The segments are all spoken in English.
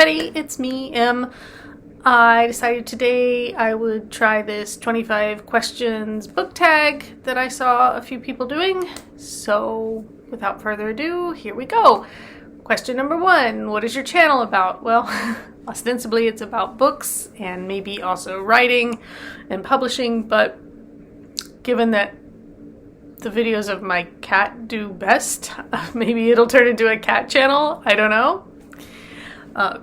everybody, it's me, Em. I decided today I would try this 25 questions book tag that I saw a few people doing. So without further ado, here we go. Question number 1, what is your channel about? Well, ostensibly it's about books and maybe also writing and publishing, but given that the videos of my cat do best, maybe it'll turn into a cat channel. I don't know.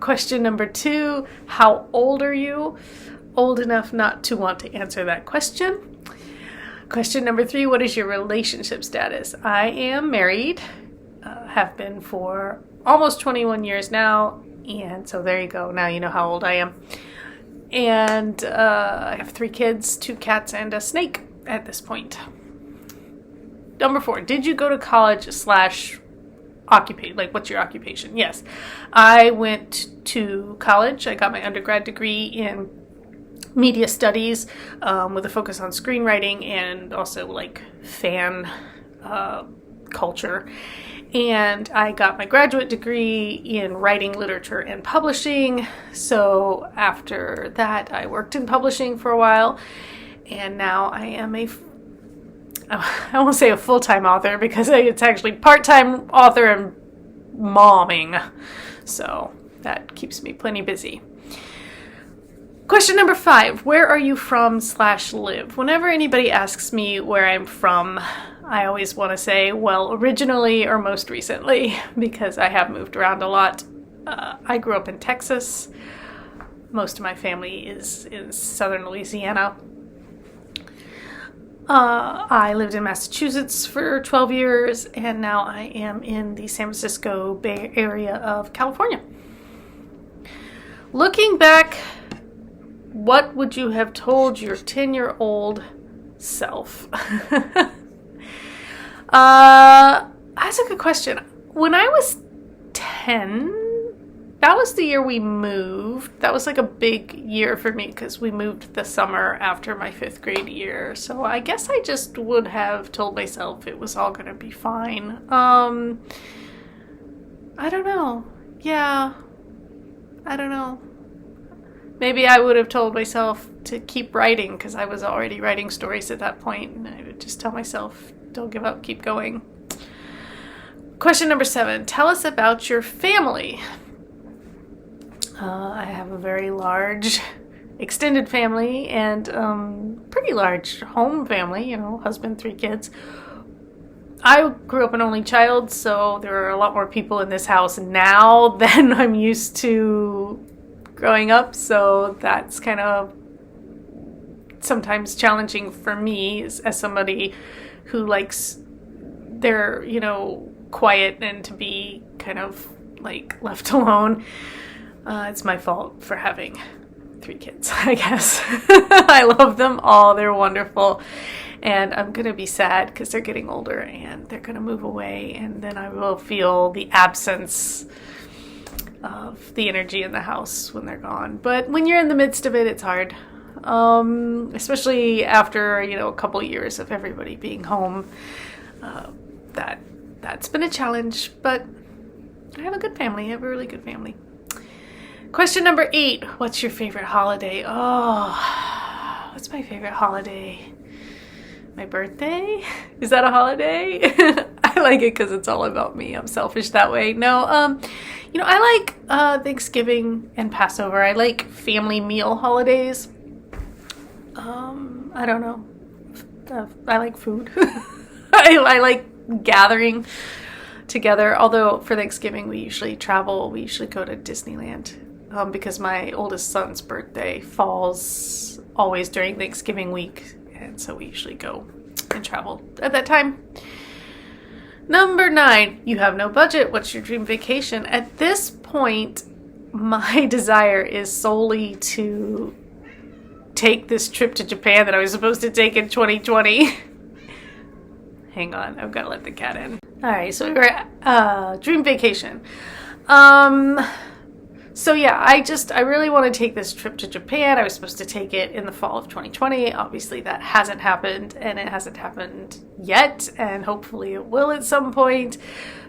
Question number 2, how old are you? Old enough not to want to answer that question. Question number 3, what is your relationship status? I am married, have been for almost 21 years now, and so there you go. Now you know how old I am. And I have 3 kids, 2 cats, and a snake at this point. Number 4, did you go to college / occupation? Like, what's your occupation? Yes, I went to college. I got my undergrad degree in media studies with a focus on screenwriting and also like fan culture. And I got my graduate degree in writing, literature, and publishing. So after that, I worked in publishing for a while, and now I am I won't say a full-time author because it's actually part-time author and momming. So that keeps me plenty busy. Question number 5, where are you from / live? Whenever anybody asks me where I'm from, I always want to say, well, originally or most recently, because I have moved around a lot. I grew up in Texas. Most of my family is in southern Louisiana. I lived in Massachusetts for 12 years, and now I am in the San Francisco Bay Area of California. Looking back, what would you have told your 10-year-old self? That's a good question. When I was 10, that was the year we moved. That was like a big year for me because we moved the summer after my 5th grade year. So I guess I just would have told myself it was all going to be fine. I don't know. Yeah. I don't know. Maybe I would have told myself to keep writing because I was already writing stories at that point. And I would just tell myself, don't give up, keep going. Question number 7, tell us about your family. I have a very large extended family and pretty large home family, husband, 3 kids. I grew up an only child, so there are a lot more people in this house now than I'm used to growing up, so that's kind of sometimes challenging for me as somebody who likes their, quiet and to be kind of like left alone. It's my fault for having 3 kids, I guess. I love them all. They're wonderful. And I'm going to be sad because they're getting older and they're going to move away. And then I will feel the absence of the energy in the house when they're gone. But when you're in the midst of it, it's hard. Especially after, a couple years of everybody being home. That's been a challenge. But I have a good family. I have a really good family. Question number 8, what's your favorite holiday? Oh, what's my favorite holiday? My birthday? Is that a holiday? I like it because it's all about me. I'm selfish that way. No, I like Thanksgiving and Passover. I like family meal holidays. I don't know. I like food. I like gathering together. Although for Thanksgiving we usually travel. We usually go to Disneyland. Because my oldest son's birthday falls always during Thanksgiving week, and so we usually go and travel at that time. Number 9, you have no budget. What's your dream vacation? At this point, my desire is solely to take this trip to Japan that I was supposed to take in 2020. Hang on, I've got to let the cat in. All right, so we were at dream vacation. So yeah, I really want to take this trip to Japan. I was supposed to take it in the fall of 2020. Obviously that hasn't happened, and it hasn't happened yet, and hopefully it will at some point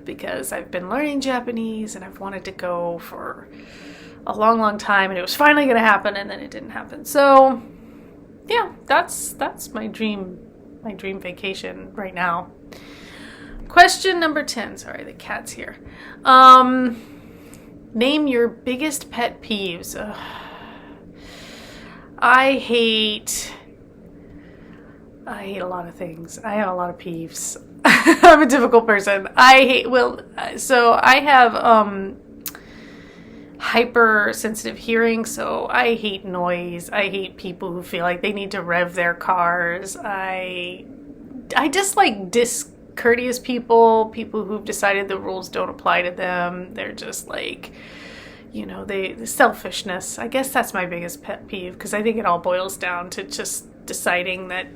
because I've been learning Japanese and I've wanted to go for a long, long time, and it was finally going to happen, and then it didn't happen. So, yeah, that's my dream vacation right now. Question number 10. Sorry, the cat's here. Name your biggest pet peeves. I hate a lot of things. I have a lot of peeves. I'm a difficult person. I have hypersensitive hearing, so I hate noise. I hate people who feel like they need to rev their cars. I dislike discourteous people who've decided the rules don't apply to them. They're just like, the selfishness. I guess that's my biggest pet peeve, because I think it all boils down to just deciding that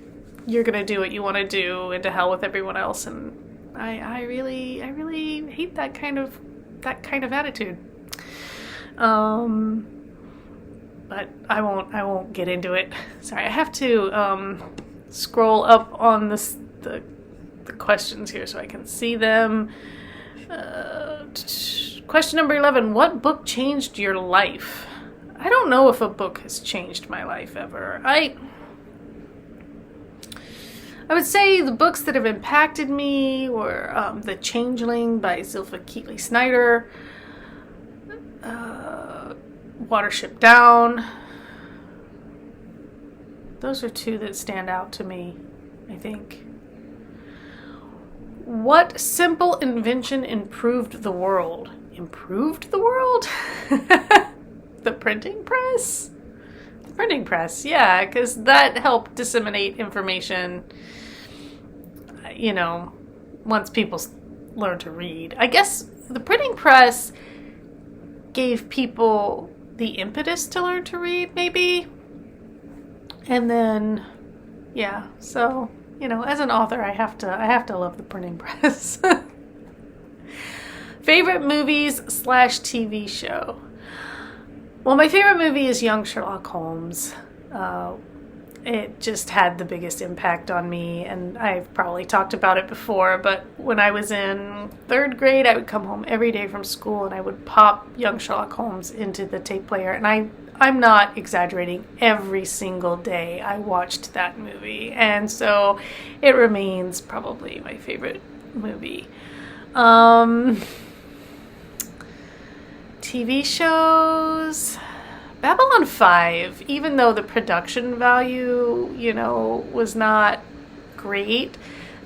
you're going to do what you want to do and to hell with everyone else. And I really hate that kind of attitude. But I won't get into it. Sorry, I have to scroll up on the questions here so I can see them. Question number 11. What book changed your life? I don't know if a book has changed my life ever. I would say the books that have impacted me were The Changeling by Zilpha Keatley Snyder, Watership Down. Those are two that stand out to me, I think. What simple invention improved the world? Improved the world? The printing press? The printing press, yeah, because that helped disseminate information, once people learned to read. I guess the printing press gave people the impetus to learn to read, maybe. And then, yeah, so, as an author, I have to love the printing press. Favorite movies / TV show? Well, my favorite movie is Young Sherlock Holmes. It just had the biggest impact on me, and I've probably talked about it before, but when I was in 3rd grade, I would come home every day from school, and I would pop Young Sherlock Holmes into the tape player, and I'm not exaggerating, every single day I watched that movie, and so it remains probably my favorite movie. TV shows... Babylon 5, even though the production value, was not great,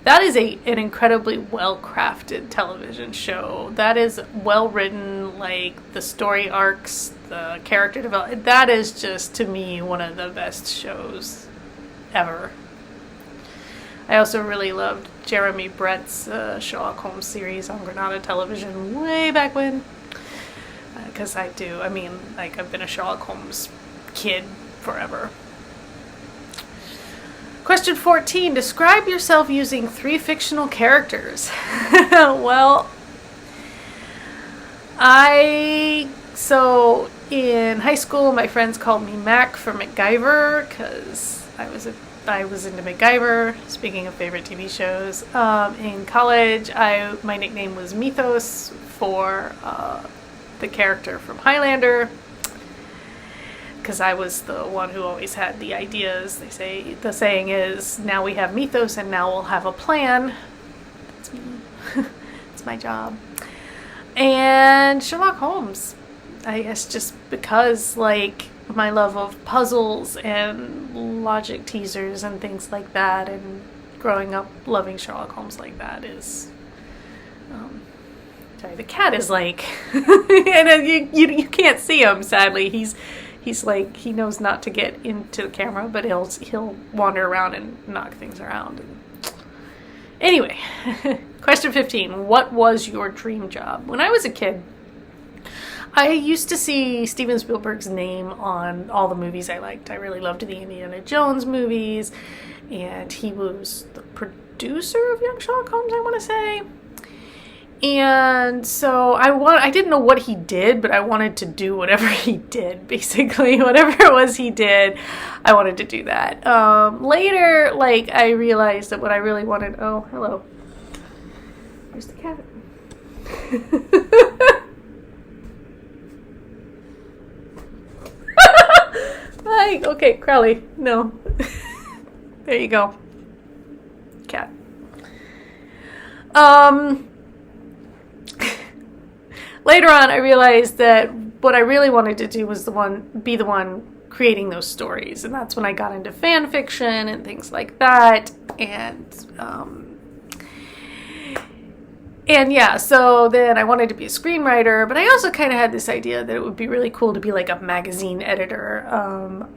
that is an incredibly well-crafted television show. That is well-written, like the story arcs, the character development. That is just, to me, one of the best shows ever. I also really loved Jeremy Brett's Sherlock Holmes series on Granada Television way back when. Because I've been a Sherlock Holmes kid forever. Question 14. Describe yourself using 3 fictional characters. Well, so in high school, my friends called me Mac for MacGyver, because I was into MacGyver, speaking of favorite TV shows. In college, my nickname was Mythos for... the character from Highlander, because I was the one who always had the ideas. They say the saying is, now we have Mythos and now we'll have a plan. That's me. It's my job. And Sherlock Holmes, I guess, just because my love of puzzles and logic teasers and things like that, and growing up loving Sherlock Holmes like that is sorry, the cat is and you can't see him, sadly. He's he knows not to get into the camera, but he'll wander around and knock things around. Anyway, question 15. What was your dream job? When I was a kid, I used to see Steven Spielberg's name on all the movies I liked. I really loved the Indiana Jones movies, and he was the producer of Young Sherlock Holmes, I want to say. And so I didn't know what he did, but I wanted to do whatever he did, basically. Whatever it was he did, I wanted to do that. Later, I realized that what I really wanted... Oh, hello. Where's the cat? Hey, okay, Crowley. No. There you go. Cat. Later on, I realized that what I really wanted to do was be the one creating those stories, and that's when I got into fan fiction and things like that. And yeah, so then I wanted to be a screenwriter, but I also kind of had this idea that it would be really cool to be like a magazine editor.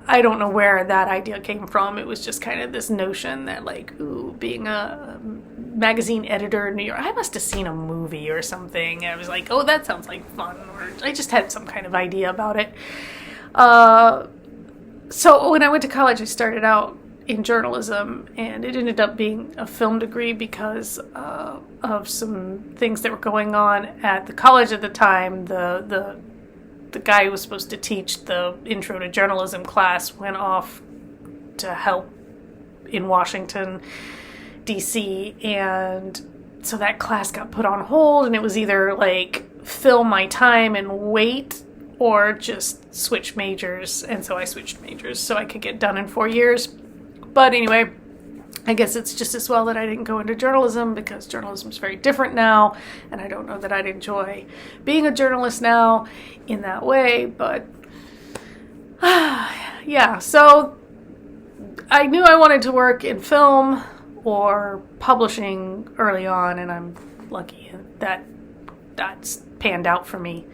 I don't know where that idea came from. It was just kind of this notion that like, ooh, being a magazine editor in New York, I must have seen a movie or something. And I was like, oh, that sounds like fun. Or I just had some kind of idea about it. So when I went to college, I started out in journalism, and it ended up being a film degree because of some things that were going on at the college at the time. The guy who was supposed to teach the intro to journalism class went off to help in Washington, D.C., and so that class got put on hold, and it was either like fill my time and wait or just switch majors. And so I switched majors so I could get done in 4 years. But anyway, I guess it's just as well that I didn't go into journalism, because journalism is very different now, and I don't know that I'd enjoy being a journalist now in that way. But yeah, so I knew I wanted to work in film or publishing early on, and I'm lucky that that's panned out for me.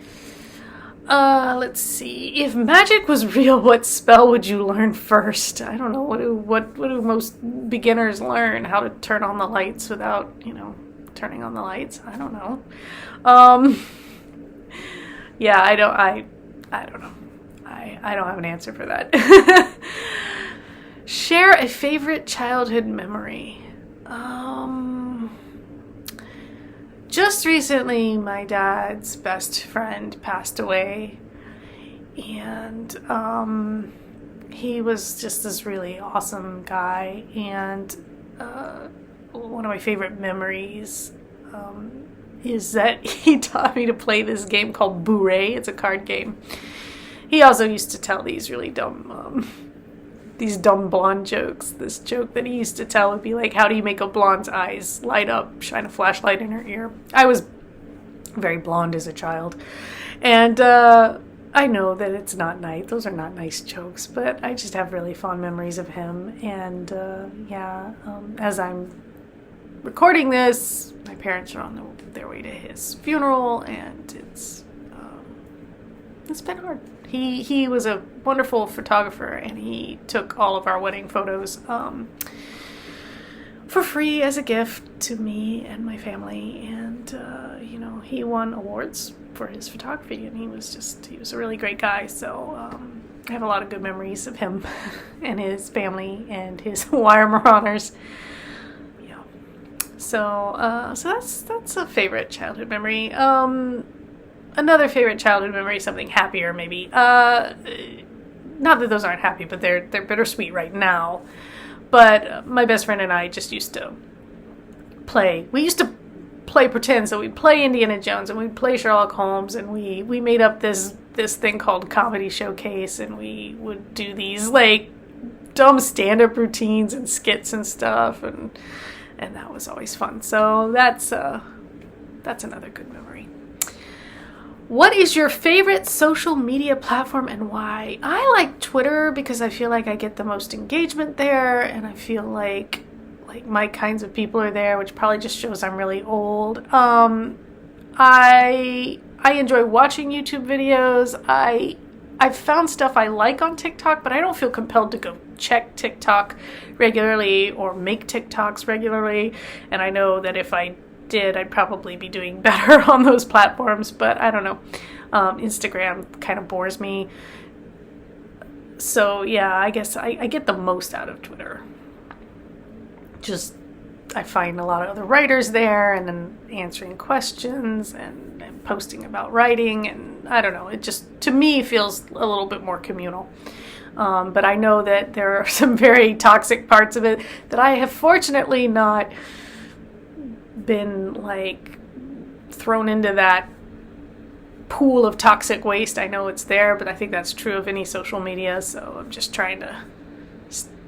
Let's see. If magic was real, what spell would you learn first? I don't know. What do most beginners learn? How to turn on the lights without, turning on the lights? I don't know. Yeah, I don't know. I don't have an answer for that. Share a favorite childhood memory. Just recently, my dad's best friend passed away, and he was just this really awesome guy, and one of my favorite memories is that he taught me to play this game called Bourrée. It's a card game. He also used to tell these really dumb blonde jokes. This joke that he used to tell would be like, how do you make a blonde's eyes light up? Shine a flashlight in her ear. I was very blonde as a child. And I know that it's not nice. Those are not nice jokes, but I just have really fond memories of him. And as I'm recording this, my parents are on their way to his funeral, and it's been hard. He was a wonderful photographer, and he took all of our wedding photos for free as a gift to me and my family. And, he won awards for his photography, and he was a really great guy. So I have a lot of good memories of him and his family and his Weimaraner. Yeah. So that's a favorite childhood memory. Another favorite childhood memory, something happier maybe. Not that those aren't happy, but they're bittersweet right now. But my best friend and I just used to play. We used to play pretend, so we'd play Indiana Jones and we'd play Sherlock Holmes, and we made up this thing called Comedy Showcase, and we would do these like dumb stand-up routines and skits and stuff, and that was always fun. So that's another good memory. What is your favorite social media platform and why? I like Twitter because I feel like I get the most engagement there, and I feel like my kinds of people are there, which probably just shows I'm really old. I enjoy watching YouTube videos. I've found stuff I like on TikTok, but I don't feel compelled to go check TikTok regularly or make TikToks regularly. And I know that if I did, I'd probably be doing better on those platforms, but I don't know. Instagram kind of bores me. So yeah, I guess I get the most out of Twitter. Just, I find a lot of other writers there, and then answering questions and posting about writing, and I don't know, it just, to me, feels a little bit more communal. But I know that there are some very toxic parts of it that I have fortunately not been like thrown into that pool of toxic waste. I know it's there, but I think that's true of any social media, so I'm just trying to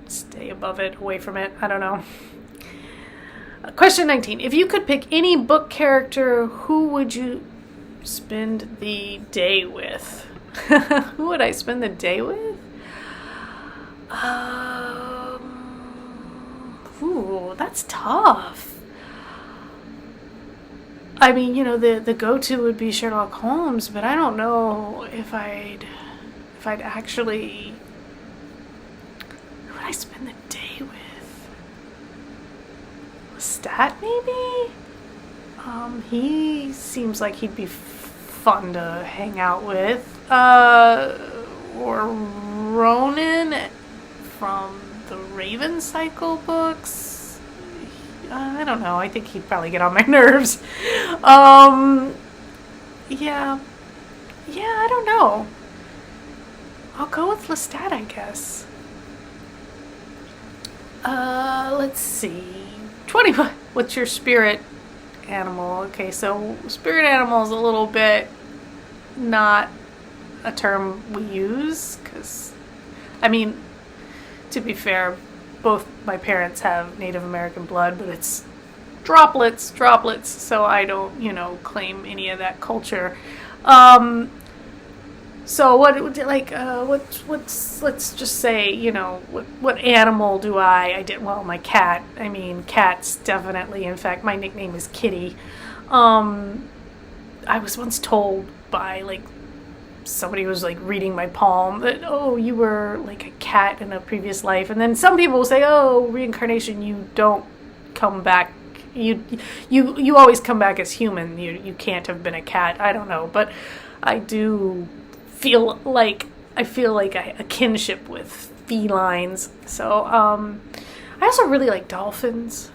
stay above it, away from it. I don't know. Question 19. If you could pick any book character, who would you spend the day with? Who would I spend the day with? Ooh, that's tough. I mean, the go-to would be Sherlock Holmes, but I don't know if I'd actually... Who would I spend the day with? Lestat, maybe? He seems like he'd be fun to hang out with. Or Ronan from the Raven Cycle books. I don't know. I think he'd probably get on my nerves. Yeah, I don't know. I'll go with Lestat, I guess. Let's see. 21. What's your spirit animal? Okay, so spirit animal is a little bit not a term we use, because, I mean, to be fair, both my parents have Native American blood, but it's droplets, so I don't, claim any of that culture. So let's just say, what animal do I did, well, my cat. I mean, cats definitely, in fact, my nickname is Kitty. I was once told by, somebody was, reading my palm that, oh, you were, a cat in a previous life. And then some people will say, oh, reincarnation, you don't come back. You always come back as human. You can't have been a cat. I don't know. But I do feel like a kinship with felines. So, I also really like dolphins.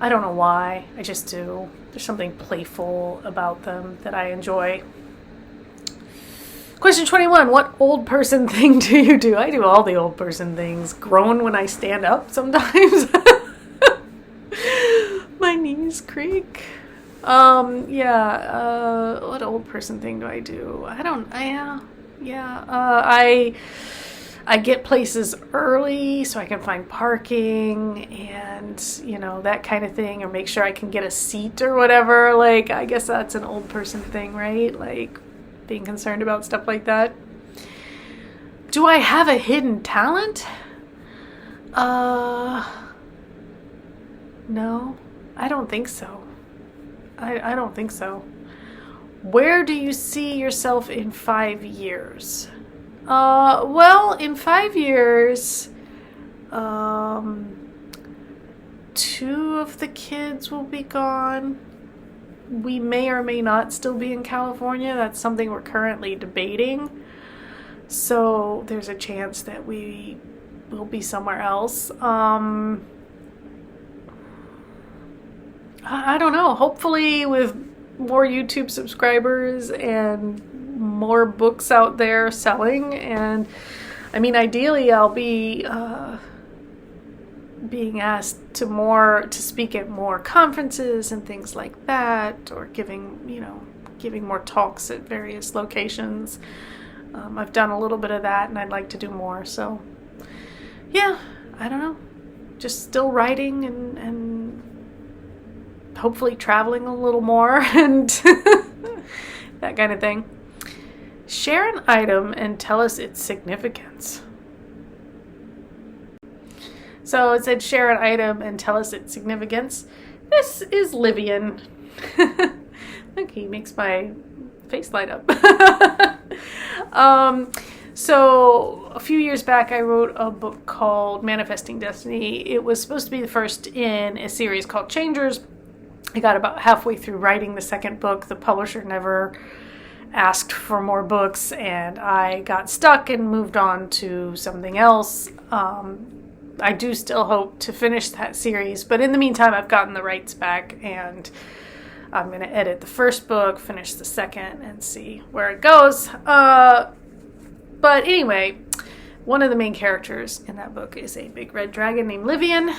I don't know why. I just do. There's something playful about them that I enjoy. Question 21. What old person thing do you do? I do all the old person things. Groan when I stand up sometimes. My knees creak. What old person thing do I do? I get places early so I can find parking and, that kind of thing, or make sure I can get a seat or whatever. I guess that's an old person thing, right? Being concerned about stuff like that. Do I have a hidden talent? No, I don't think so. I don't think so. Where do you see yourself in 5 years? Well, in 5 years, 2 of the kids will be gone. We may or may not still be in California. That's something we're currently debating. So there's a chance that we will be somewhere else. I don't know. Hopefully with more YouTube subscribers and more books out there selling. And I mean, ideally I'll be being asked to speak at more conferences and things like that, or giving more talks at various locations. I've done a little bit of that and I'd like to do more. So yeah, I don't know. Just still writing and hopefully traveling a little more and that kind of thing. Share an item and tell us its significance. So it said share an item and tell us its significance. This is Livian. Look, he makes my face light up. So a few years back I wrote a book called Manifesting Destiny. It was supposed to be the first in a series called Changers. I got about halfway through writing the second book. The publisher never asked for more books, and I got stuck and moved on to something else. I do still hope to finish that series, but in the meantime, I've gotten the rights back, and I'm going to edit the first book, finish the second, and see where it goes. But anyway, one of the main characters in that book is a big red dragon named Livian,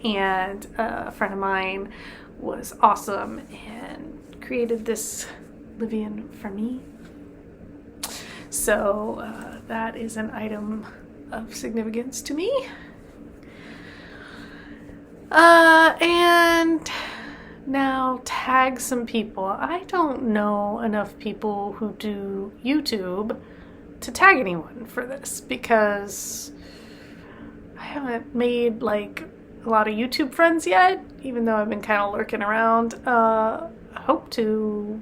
and a friend of mine was awesome and created this Livian for me. So that is an item of significance to me. And now tag some people. I don't know enough people who do YouTube to tag anyone for this because I haven't made like a lot of YouTube friends yet, even though I've been kind of lurking around. I hope to,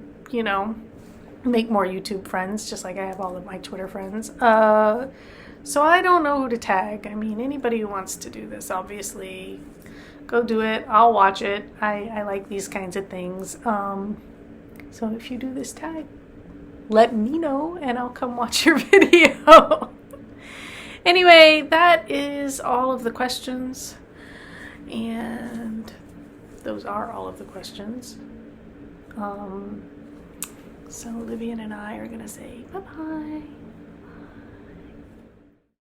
make more YouTube friends, just like I have all of my Twitter friends. So I don't know who to tag. I mean, anybody who wants to do this, obviously, go do it. I'll watch it. I like these kinds of things. So if you do this tag, let me know and I'll come watch your video. Anyway, that is all of the questions. And those are all of the questions. So Livian and I are going to say bye-bye.